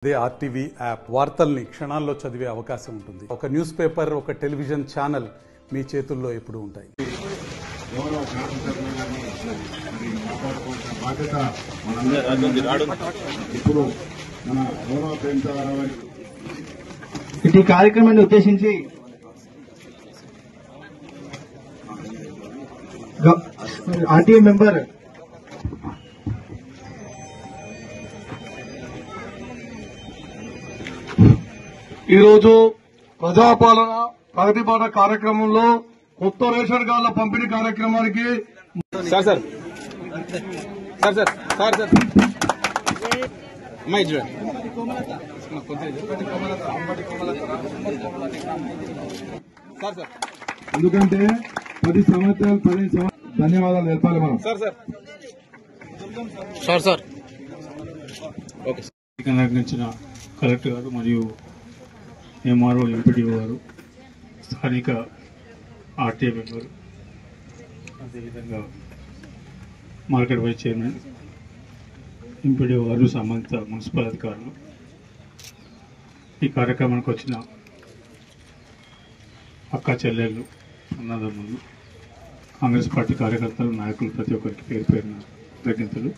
అదే RTV app వార్తల్ని క్షణాల్లో చదివే అవకాశం ఉంటుంది. ఒక న్యూస్ పేపర్, ఒక టెలివిజన్ ఛానల్ మీ చేతుల్లో ఎప్పుడూ ఉంటాయి. ఈ కార్యక్రమాన్ని ఉద్దేశించి ఆర్టీఐ మెంబర్ ఈరోజు ప్రజాపాలన ప్రగతి బాట కార్యక్రమంలో కొత్త రేషన్ కార్డుల పంపిణీ కార్యక్రమానికి ఎందుకంటే 10 సంవత్సరాలు ధన్యవాదాలు తెలపాలి మనం. నిర్ణయించిన కలెక్టర్ గారు మరియు ఎంఆర్ఓ ఎంపీడీఓ గారు, స్థానిక ఆర్టీఐ మెంబర్, అదేవిధంగా మార్కెట్ వైస్ చైర్మన్, ఎంపీడీఓ గారు, సంబంధిత మున్సిపల్ అధికారులు, ఈ కార్యక్రమానికి వచ్చిన అక్క చెల్లెళ్ళు, అన్నదమ్ములు, కాంగ్రెస్ పార్టీ కార్యకర్తలు, నాయకులు, ప్రతి ఒక్కరికి పేరు పేరున కృతజ్ఞతలు.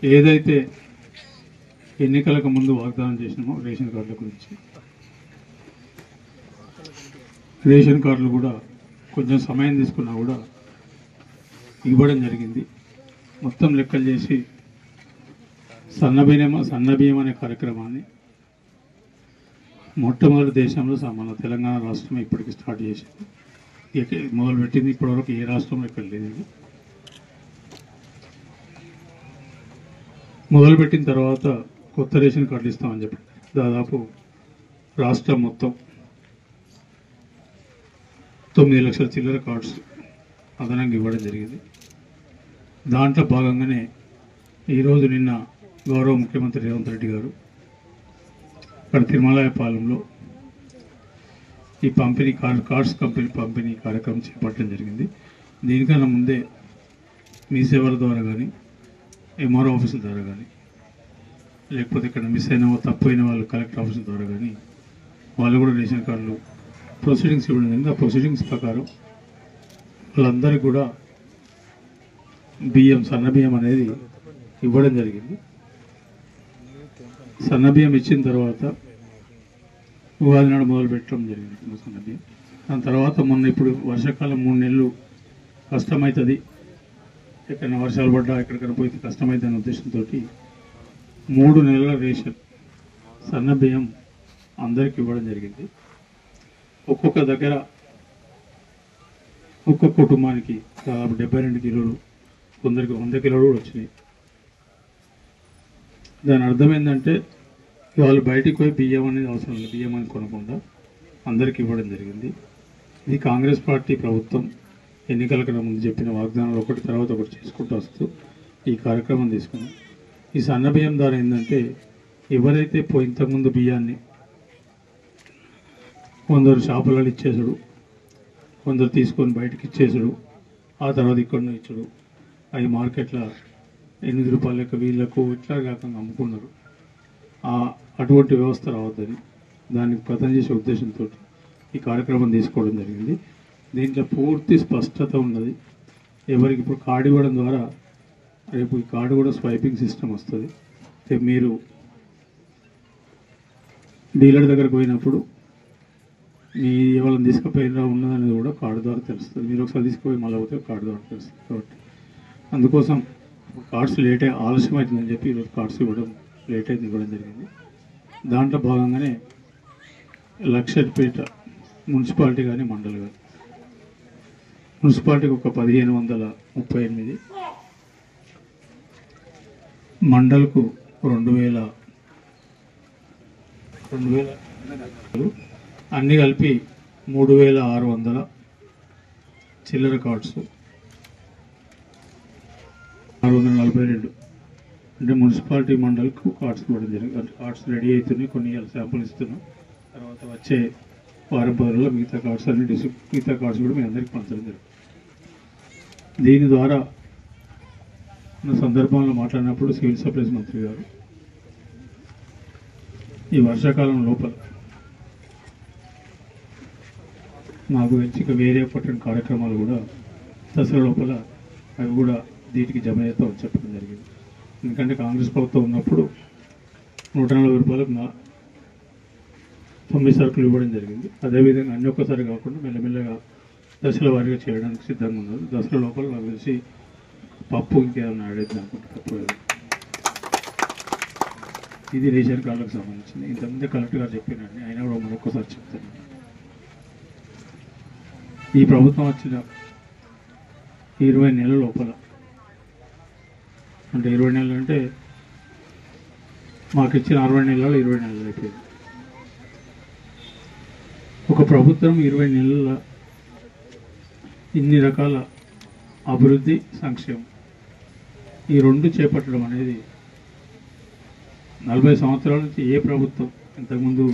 ఏదైతే ఎన్నికలకు ముందు వాగ్దానం చేసినామో రేషన్ కార్డుల గురించి, రేషన్ కార్డులు కూడా కొంచెం సమయం తీసుకున్నా కూడా ఇవ్వడం జరిగింది. మొత్తం లెక్కలు చేసి సన్నబియ్యం అనే కార్యక్రమాన్ని మొట్టమొదటి దేశంలో మన తెలంగాణ రాష్ట్రం ఇప్పటికి స్టార్ట్ చేసింది, మొదలుపెట్టింది. ఇప్పటివరకు ఏ రాష్ట్రంలో ఇక్కడ లేదు. మొదలుపెట్టిన తర్వాత కొత్త రేషన్ కార్డులు ఇస్తామని చెప్పి దాదాపు రాష్ట్రం మొత్తం 9 లక్షల చిల్లర కార్డ్స్ అదనంగా ఇవ్వడం జరిగింది. దాంట్లో భాగంగానే ఈరోజు నిన్న గౌరవ ముఖ్యమంత్రి రేవంత్ రెడ్డి గారు ఇక్కడ తిరుమలాయపాలెంలో ఈ కార్డ్స్ పంపిణీ కార్యక్రమం చేపట్టడం జరిగింది. దీనికన్నా ముందే మీ సేవల ద్వారా కానీ, ఎంఆర్ఓ ఆఫీసుల ద్వారా కానీ, లేకపోతే ఇక్కడ మిస్ అయిన తప్పైన వాళ్ళు కలెక్టర్ ఆఫీసుల ద్వారా కానీ వాళ్ళు కూడా రేషన్ కార్డులు ప్రొసీడింగ్స్ ఇవ్వడం జరిగింది. ఆ ప్రొసీడింగ్స్ ప్రకారం వాళ్ళందరికీ కూడా సన్నబియ్యం అనేది ఇవ్వడం జరిగింది. సన్నబియ్యం ఇచ్చిన తర్వాత ఉగాది నాడు మొదలు పెట్టడం జరిగింది సన్నబియ్యం. దాని తర్వాత ఇప్పుడు వర్షాకాలం 3 నెలలు కష్టమవుతుంది, ఎక్కడైనా వర్షాలు పడ్డా ఎక్కడికైనా పోతే కష్టమవుతుంది అనే ఉద్దేశంతో 3 నెలల రేషన్ సన్నబియ్యం అందరికి ఇవ్వడం జరిగింది. ఒక్కొక్క దగ్గర ఒక్కొక్క కుటుంబానికి దాదాపు 72 కిలోలు, కొందరికి 100 కిలోలు కూడా వచ్చినాయి. దాని అర్థం ఏంటంటే వాళ్ళు బయటికి పోయి బియ్యం అనేది అవసరం లేదు, బియ్యం అని కొనకుండా అందరికి ఇవ్వడం జరిగింది. ఇది కాంగ్రెస్ పార్టీ ప్రభుత్వం ఎన్నికల కన్నా ముందు చెప్పిన వాగ్దానాలు ఒకటి తర్వాత ఒకటి చేసుకుంటూ వస్తూ ఈ కార్యక్రమం తీసుకున్నాం. ఈ సన్నబియ్యం ద్వారా ఏంటంటే ఎవరైతే ఇంతకుముందు బియ్యాన్ని కొందరు షాపులలో ఇచ్చేసాడు, కొందరు తీసుకొని బయటకు ఇచ్చేసాడు, ఆ తర్వాత ఇక్కడ ఇచ్చాడు, అవి మార్కెట్లో 8 రూపాయల లెక్క వీళ్ళకు ఇట్లా కాకుండా అమ్ముకున్నారు. అటువంటి వ్యవస్థ రావద్దని దానికి ప్రతం చేసే ఉద్దేశంతో ఈ కార్యక్రమం తీసుకోవడం జరిగింది. దీంట్లో పూర్తి స్పష్టత ఉన్నది. ఎవరికి ఇప్పుడు కార్డు ఇవ్వడం ద్వారా రేపు ఈ కార్డు కూడా స్వైపింగ్ సిస్టమ్ వస్తుంది. మీరు డీలర్ దగ్గరకు పోయినప్పుడు మీ ఎవరైనా తీసుకుపోయినా ఉన్నదనేది కూడా కార్డు ద్వారా తెలుస్తుంది. మీరు ఒకసారి తీసుకుపోయి మళ్ళీ పోతే కార్డు ద్వారా తెలుస్తుంది. కాబట్టి అందుకోసం కార్డ్స్ ఆలస్యం అవుతుందని చెప్పి ఈరోజు కార్డ్స్ లేట్ అయితే ఇవ్వడం జరిగింది. దాంట్లో భాగంగానే లక్షపేట మున్సిపాలిటీ కానీ మండలి కానీ, మున్సిపాలిటీకి ఒక 1538, మండలకు 2000 అన్నీ కలిపి 3600 చిల్లర కార్డ్స్, 642 అంటే మున్సిపాలిటీ మండలకు కార్డ్స్ ఇవ్వడం జరిగింది. కార్డ్స్ రెడీ అవుతున్నాయి, కొన్ని శాంపుల్ ఇస్తున్నాం. తర్వాత వచ్చే వారం 10 రోజుల్లో మిగతా కార్డ్స్ కూడా మీ అందరికీ పంచడం జరుగుతుంది. దీని ద్వారా సందర్భంలో మాట్లాడినప్పుడు సివిల్ సప్లైస్ మంత్రి గారు ఈ వర్షాకాలం లోపల మాకు ఎంచిక వేరే పట్టిన కార్యక్రమాలు కూడా దసరా లోపల అవి కూడా దీనికి జమ చేస్తామని చెప్పడం జరిగింది. ఎందుకంటే కాంగ్రెస్ ప్రభుత్వం ఉన్నప్పుడు 140 రూపాయలకు 9 సరుకులు ఇవ్వడం జరిగింది. అదేవిధంగా అన్ని ఒక్కసారి కాకుండా మెల్లమెల్లగా దశల వారీగా చేయడానికి సిద్ధంగా ఉన్నారు. దసరా లోపల నాకు తెలిసి పప్పు ఇంకేమైనా ఆడేది అనుకుంటున్నారు. ఇది రేషన్ కార్డులకు సంబంధించింది. ఇంతకుముందే కలెక్టర్ గారు చెప్పినండి, అయినా కూడా మరొకసారి చెప్తాను. ఈ ప్రభుత్వం వచ్చిన 20 నెలల లోపల, అంటే 20 నెలలు అంటే మాకు ఇచ్చిన 60 నెలలు 20 నెలలు అయిపోయింది. ఒక ప్రభుత్వం 20 నెలల ఇన్ని రకాల అభివృద్ధి, సంక్షేమం ఈ రెండు చేపట్టడం అనేది 40 సంవత్సరాల నుంచి ఏ ప్రభుత్వం, ఇంతకుముందు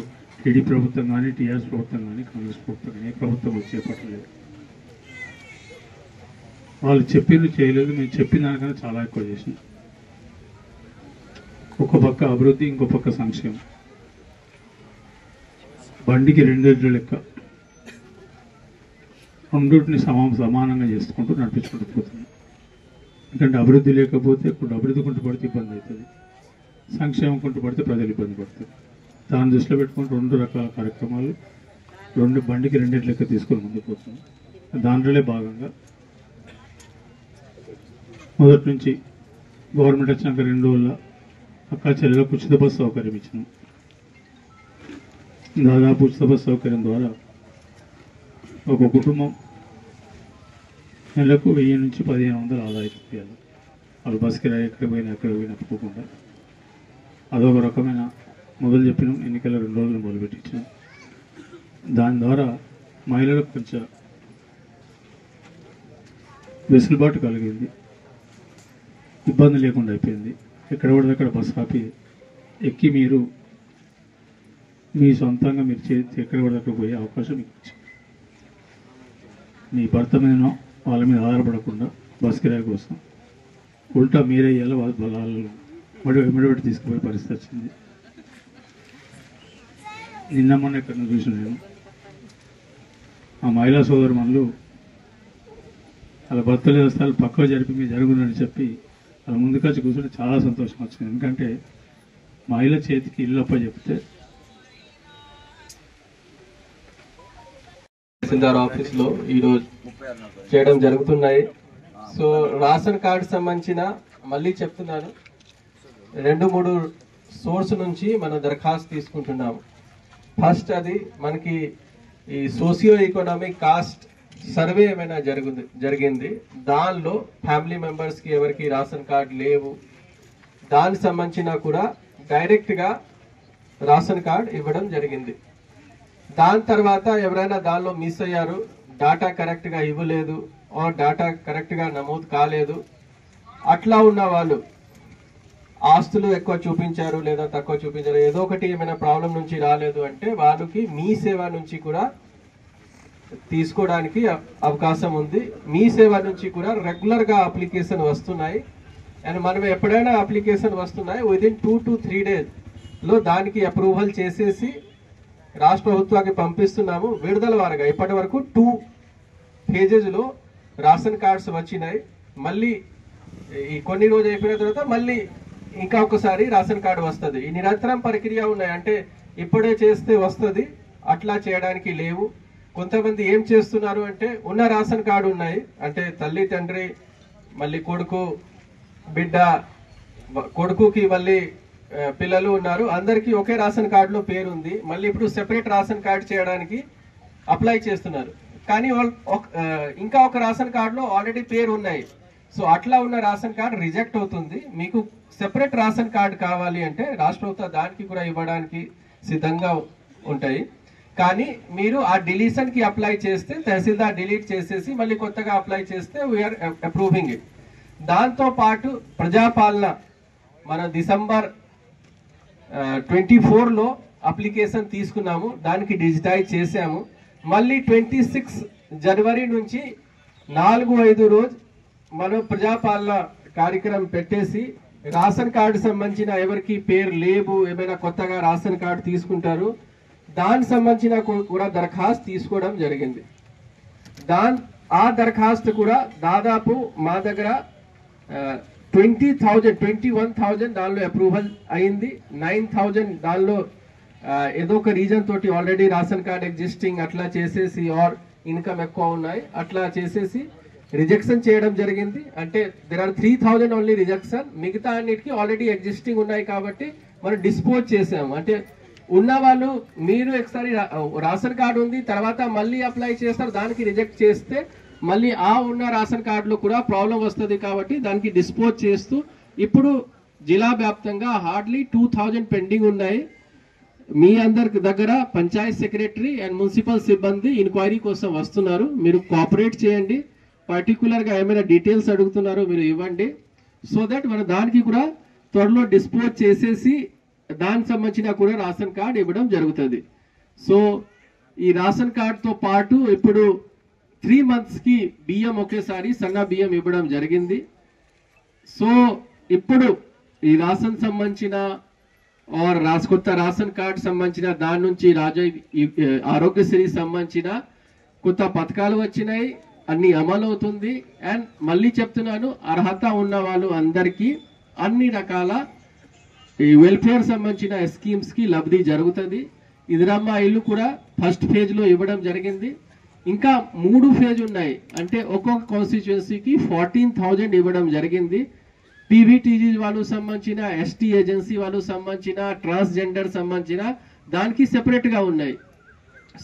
టీడీ ప్రభుత్వం కానీ, టీఆర్ఎస్ ప్రభుత్వం కానీ, కాంగ్రెస్ ప్రభుత్వం కానీ ఏ ప్రభుత్వం చేపట్టలేదు. వాళ్ళు చెప్పింది చేయలేదు, మేము చెప్పిన దానికన్నా చాలా ఎక్కువ చేసినాం. ఒక పక్క అభివృద్ధి, ఇంకో పక్క సంక్షేమం. బండికి 2 ఎడ్ల లెక్క రెండింటిని సమానంగా చేసుకుంటూ నడిపించుకుంటూ పోతుంది. ఎందుకంటే అభివృద్ధి లేకపోతే ఇప్పుడు అభివృద్ధి కుంటూ పడితే ఇబ్బంది అవుతుంది, సంక్షేమం కుంటూ పడితే ప్రజలు ఇబ్బంది పడుతుంది. దాన్ని దృష్టిలో పెట్టుకుని 2 రకాల కార్యక్రమాలు బండికి 2 ఎడ్ల లెక్క తీసుకొని ముందుకు పోతుంది. దాంట్లోనే భాగంగా మొదటి నుంచి గవర్నమెంట్ వచ్చినాక 2 రోజుల అక్క చెల్లెలకు ఉచిత బస్సు సౌకర్యం ఇచ్చినాం. దాదాపు ఉచిత బస్సు సౌకర్యం ద్వారా ఒక కుటుంబం నెలకు 1000 నుంచి 1500 ఆదాయం రూపాయలు వాళ్ళు బస్సుకి ఎక్కడికి పోయినా పోకుండా అదొక రకమైన మొదలు చెప్పినాం. ఎన్నికల 2 రోజులు మొదలుపెట్టించాం. దాని ద్వారా మహిళలకు కొంచెం వెసులుబాటు కలిగింది, ఇబ్బంది లేకుండా అయిపోయింది. ఎక్కడ పడితే అక్కడ బస్సు ఆపి ఎక్కి మీరు మీ సొంతంగా మీరు ఎక్కడ పడితే అక్కడ పోయే అవకాశం మీకు ఇచ్చింది. మీ భర్త మీదనో వాళ్ళ మీద ఆధారపడకుండా బస్ కిరాయి కోసం ఉల్టా మీరే ఇయ్యాలి, వాళ్ళ బలాలు వెంబడి తీసుకుపోయే పరిస్థితి వచ్చింది. నిన్న మొన్న ఎక్కడ చూసిన నేను ఆ మహిళా సోదరుమణులు వాళ్ళ భర్తలు వ్యవస్థలు పక్కకు జరిపి మీరు జరుగునని చెప్పి వాళ్ళ ముందుకొచ్చి కూర్చుంటే చాలా సంతోషం వచ్చింది. ఎందుకంటే మహిళ చేతికి ఇల్లు అప్ప చెప్తే తహసీల్దార్ ఆఫీస్ లో ఈరోజు చేయడం జరుగుతున్నాయి. సో రేషన్ కార్డు సంబంధించిన మళ్ళీ చెప్తున్నాను, 2-3 సోర్స్ నుంచి మనం దరఖాస్తు తీసుకుంటున్నాము. ఫస్ట్ అది మనకి ఈ సోషియో ఎకనామిక్ కాస్ట్ సర్వే ఏమైనా జరిగింది, దానిలో ఫ్యామిలీ మెంబర్స్కి ఎవరికి రేషన్ కార్డు లేవు, దానికి సంబంధించిన కూడా డైరెక్ట్గా రేషన్ కార్డు ఇవ్వడం జరిగింది. దాని తర్వాత ఎవరైనా దానిలో మిస్ అయ్యారు, డాటా కరెక్ట్గా ఇవ్వలేదు, డాటా కరెక్ట్గా నమోదు కాలేదు, అట్లా ఉన్న వాళ్ళు ఆస్తులు ఎక్కువ చూపించారు లేదా తక్కువ చూపించారు, ఏదో ఒకటి ఏమైనా ప్రాబ్లం నుంచి రాలేదు అంటే వాళ్ళకి మీ సేవ నుంచి కూడా తీసుకోవడానికి అవకాశం ఉంది. మీ సేవ నుంచి కూడా రెగ్యులర్గా అప్లికేషన్ వస్తున్నాయి. అండ్ మనం ఎప్పుడైనా అప్లికేషన్ వస్తున్నాయి విదిన్ 2 to 3 డేస్లో దానికి అప్రూవల్ చేసేసి రాష్ట్ర ప్రభుత్వానికి పంపిస్తున్నాము. విడుదల వారిగా ఇప్పటి వరకు 2 పేజెస్లో రేషన్ కార్డ్స్ వచ్చినాయి. మళ్ళీ ఈ కొన్ని రోజులు అయిపోయిన తర్వాత మళ్ళీ ఇంకా ఒకసారి రేషన్ కార్డు వస్తుంది. ఈ నిరంతరం ప్రక్రియ ఉన్నాయి. అంటే ఇప్పుడే చేస్తే వస్తుంది అట్లా చేయడానికి లేవు. కొంతమంది ఏం చేస్తున్నారు అంటే ఉన్న రేషన్ కార్డు ఉన్నాయి అంటే తల్లి తండ్రి మళ్ళీ కొడుకు బిడ్డ, కొడుకుకి మళ్ళీ పిల్లలు ఉన్నారు, అందరికీ ఒకే రేషన్ కార్డులో పేరు ఉంది. మళ్ళీ ఇప్పుడు సెపరేట్ రేషన్ కార్డు చేయడానికి అప్లై చేస్తున్నారు. కానీ ఇంకా ఒక రేషన్ కార్డులో ఆల్రెడీ పేరు ఉన్నాయి. సో అట్లా ఉన్న రేషన్ కార్డు రిజెక్ట్ అవుతుంది. మీకు సెపరేట్ రేషన్ కార్డు కావాలి అంటే రాష్ట్ర ప్రభుత్వం దానికి కూడా ఇవ్వడానికి సిద్ధంగా ఉంటాయి. కానీ మీరు ఆ డిలీషన్కి అప్లై చేస్తే తహసీల్దార్ డిలీట్ చేసేసి మళ్ళీ కొత్తగా అప్లై చేస్తే వీఆర్ అప్రూవింగ్ ఇట్. దాంతోపాటు ప్రజాపాలన మన December 24లో అప్లికేషన్ తీసుకున్నాము, దానికి డిజిటైజ్ చేసాము. మళ్ళీ 26 జనవరి నుంచి 4-5 రోజు మనం ప్రజాపాలన కార్యక్రమం పెట్టేసి రేషన్ కార్డు సంబంధించిన ఎవరికి పేరు లేవు, ఏమైనా కొత్తగా రేషన్ కార్డు తీసుకుంటారు, దానికి సంబంధించిన కూడా దరఖాస్తు తీసుకోవడం జరిగింది. ఆ దరఖాస్తు కూడా దాదాపు మా దగ్గర 21,000 దానిలో అప్రూవల్ అయింది. 9,000 దానిలో ఏదో ఒక రీజన్ తోటి ఆల్రెడీ రేషన్ కార్డ్ ఎగ్జిస్టింగ్ అట్లా చేసేసి ఆర్ ఇన్కమ్ ఎక్కువ ఉన్నాయి అట్లా చేసేసి రిజెక్షన్ చేయడం జరిగింది. అంటే దెర్ ఆర్ 3,000 ఓన్లీ రిజెక్షన్, మిగతా అన్నిటికీ ఆల్రెడీ ఎగ్జిస్టింగ్ ఉన్నాయి కాబట్టి మనం డిస్పోజ్ చేసాము. అంటే ఉన్న వాళ్ళు మీరు ఒకసారి రేషన్ కార్డు ఉంది తర్వాత మళ్ళీ అప్లై చేస్తారు, దానికి రిజెక్ట్ చేస్తే మళ్ళీ ఆ ఉన్న రేషన్ కార్డులో కూడా ప్రాబ్లం వస్తుంది కాబట్టి దానికి డిస్పోజ్ చేస్తూ ఇప్పుడు జిల్లా వ్యాప్తంగా హార్డ్లీ 2,000 పెండింగ్ ఉన్నాయి. మీ అందరి దగ్గర పంచాయత్ సెక్రటరీ అండ్ మున్సిపల్ సిబ్బంది ఇన్క్వైరీ కోసం వస్తున్నారు. మీరు కోఆపరేట్ చేయండి. పర్టికులర్గా ఏమైనా డీటెయిల్స్ అడుగుతున్నారో మీరు ఇవ్వండి. సో దట్ మనం దానికి కూడా త్వరలో డిస్పోజ్ చేసేసి దానికి సంబంధించిన కూడా రేషన్ కార్డు ఇవ్వడం జరుగుతుంది. సో ఈ రేషన్ కార్డుతో పాటు ఇప్పుడు 3 monthsకి బియ్యం ఒకేసారి సన్న బియ్యం ఇవ్వడం జరిగింది. సో ఇప్పుడు ఈ రేషన్ సంబంధించిన కొత్త రేషన్ కార్డు సంబంధించిన దాని నుంచి ఆరోగ్యశ్రీ సంబంధించిన కొత్త పథకాలు వచ్చినాయి, అన్ని అమలు అవుతుంది. అండ్ మళ్ళీ చెప్తున్నాను, అర్హత ఉన్న వాళ్ళు అందరికీ అన్ని రకాల ఈ వెల్ఫేర్ సంబంధించిన స్కీమ్స్ కి లబ్ధి జరుగుతుంది. ఇందిరమ్మ ఇల్లు కూడా ఫస్ట్ ఫేజ్ లో ఇవ్వడం జరిగింది. ఇంకా 3 ఫేజ్ ఉన్నాయి. అంటే ఒక్కొక్క కాన్స్టిట్యుయెన్సీకి 14,000 ఇవ్వడం జరిగింది. పీవీటీజీ వాళ్ళు సంబంధించిన, ఎస్టీ ఏజెన్సీ వాళ్ళు సంబంధించిన, ట్రాన్స్జెండర్ సంబంధించిన దానికి సెపరేట్ గా ఉన్నాయి.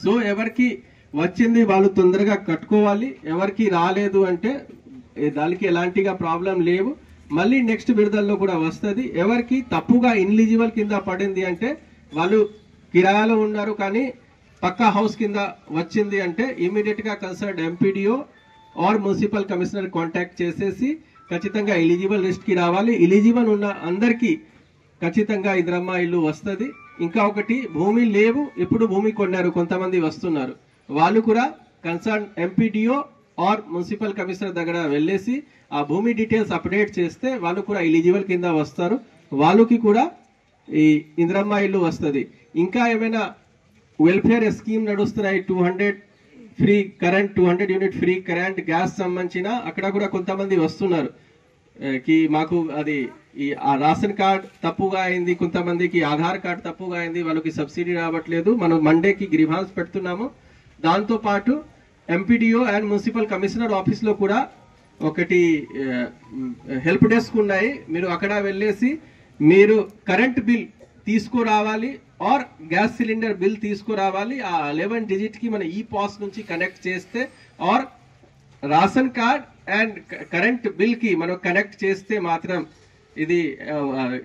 సో ఎవరికి వచ్చింది వాళ్ళు తొందరగా కట్టుకోవాలి, ఎవరికి రాలేదు అంటే దానికి ఎలాంటిగా ప్రాబ్లం లేవు, మళ్ళీ నెక్స్ట్ విడుదలలో కూడా వస్తుంది. ఎవరికి తప్పుగా ఇన్ఎలిజిబుల్ కింద పడింది అంటే వాళ్ళు కిరాయాలో ఉన్నారు కానీ పక్కా హౌస్ కింద వచ్చింది అంటే ఇమీడియట్ గా concern MPDO or municipal commissioner contact చేసేసి ఖచ్చితంగా ఎలిజిబుల్ లిస్ట్ కి రావాలి. ఎలిజిబుల్ ఉన్న అందరికీ ఖచ్చితంగా ఇందిరమ్మ ఇల్లు వస్తుంది. ఇంకా ఒకటి, భూమి లేవు ఇప్పుడు భూమి కొన్నారు కొంతమంది వస్తున్నారు, వాళ్ళు కూడా concern MPDO or municipal commissioner దగ్గర వెళ్ళేసి ఆ భూమి డీటెయిల్స్ అప్డేట్ చేస్తే వాళ్ళు కూడా ఎలిజిబుల్ కింద వస్తారు, వాళ్ళకి కూడా ఈ ఇందిరమ్మ ఇల్లు వస్తుంది. ఇంకా ఏమైనా వెల్ఫేర్ స్కీమ్ నడుస్తున్నాయి, 200 free current, 200 unit free current, gas సంబంధించిన అక్కడ కూడా కొంతమంది వస్తున్నారు కి మాకు అది ఈ రేషన్ కార్డ్ తప్పుగా అయింది, కొంతమందికి ఆధార్ కార్డ్ తప్పుగా అయింది, వాళ్ళకి సబ్సిడీ రావట్లేదు, మనం మండేకి గ్రీవాన్స్ పెడుతున్నాము. దాంతో పాటు MPDO and municipal commissioner office లో కూడా ఒకటి హెల్ప్ డెస్క్ ఉన్నాయి. మీరు అక్కడ వెళ్ళేసి మీరు కరెంట్ బిల్ తీసుకురావాలి ఆర్ గ్యాస్ సిలిండర్ బిల్ తీసుకురావాలి. ఆ 11 డిజిట్ కి మన ఈ పాస్ నుంచి కనెక్ట్ చేస్తే or ration card and current bill కి మనం కనెక్ట్ చేస్తే మాత్రం ఇది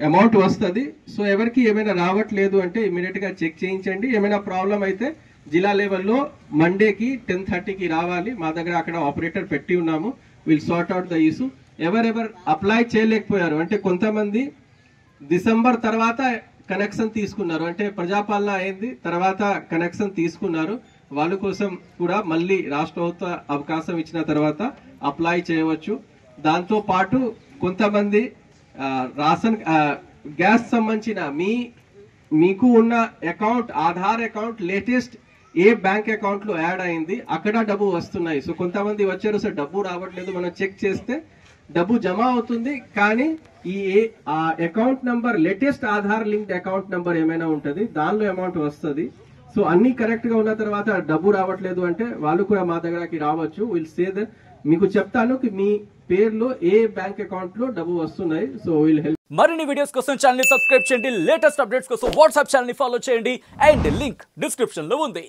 అమౌంట్ వస్తుంది. సో ఎవరికి ఏమైనా రావట్లేదు అంటే ఇమీడియట్ గా చెక్ చేయించండి. ఏమైనా ప్రాబ్లం అయితే జిల్లా లెవెల్లో మండేకి 10:30కి రావాలి. మా దగ్గర అక్కడ ఆపరేటర్ పెట్టి ఉన్నాము. Will sort out the issue. ఎవరెవరు అప్లై చేయలేకపోయారు అంటే కొంతమంది డిసెంబర్ తర్వాత కనెక్షన్ తీసుకున్నారు, అంటే ప్రజాపాలన అయింది తర్వాత కనెక్షన్ తీసుకున్నారు, వాళ్ళ కోసం కూడా మళ్ళీ రాష్ట్ర ప్రభుత్వ అవకాశం ఇచ్చిన తర్వాత అప్లై చేయవచ్చు. దాంతో పాటు కొంతమంది రేషన్ గ్యాస్ సంబంధించిన మీకు ఉన్న అకౌంట్, ఆధార్ అకౌంట్ లేటెస్ట్ ఏ బ్యాంక్ అకౌంట్ లో యాడ్ అయింది అక్కడ డబ్బు వస్తున్నాయి. సో కొంతమంది వచ్చారు సార్ డబ్బు రావట్లేదు, మనం చెక్ చేస్తే డబ్బు జమ అవుతుంది కానీ ఈ account number latest Aadhaar linked account number ఏమైనా ఉంటుంది దానిలో అమౌంట్ వస్తుంది. సో అన్ని కరెక్ట్ గా ఉన్న తర్వాత డబ్బు రావట్లేదు అంటే వాళ్ళు కూడా మా దగ్గరకి రావచ్చు. విల్ సే దట్ మీకు చెప్తాను మీ పేరులో ఏ బ్యాంక్ అకౌంట్ లో డబ్బు వస్తున్నాయి. So will help. మరిన్ని వీడియోస్ కోసం ఛానల్ ని సబ్స్క్రైబ్ చేయండి, లేటెస్ట్ అప్డేట్స్ కోసం వాట్సాప్ ఛానల్ ని ఫాలో చేయండి అండ్ లింక్ డిస్క్రిప్షన్ లో ఉంది.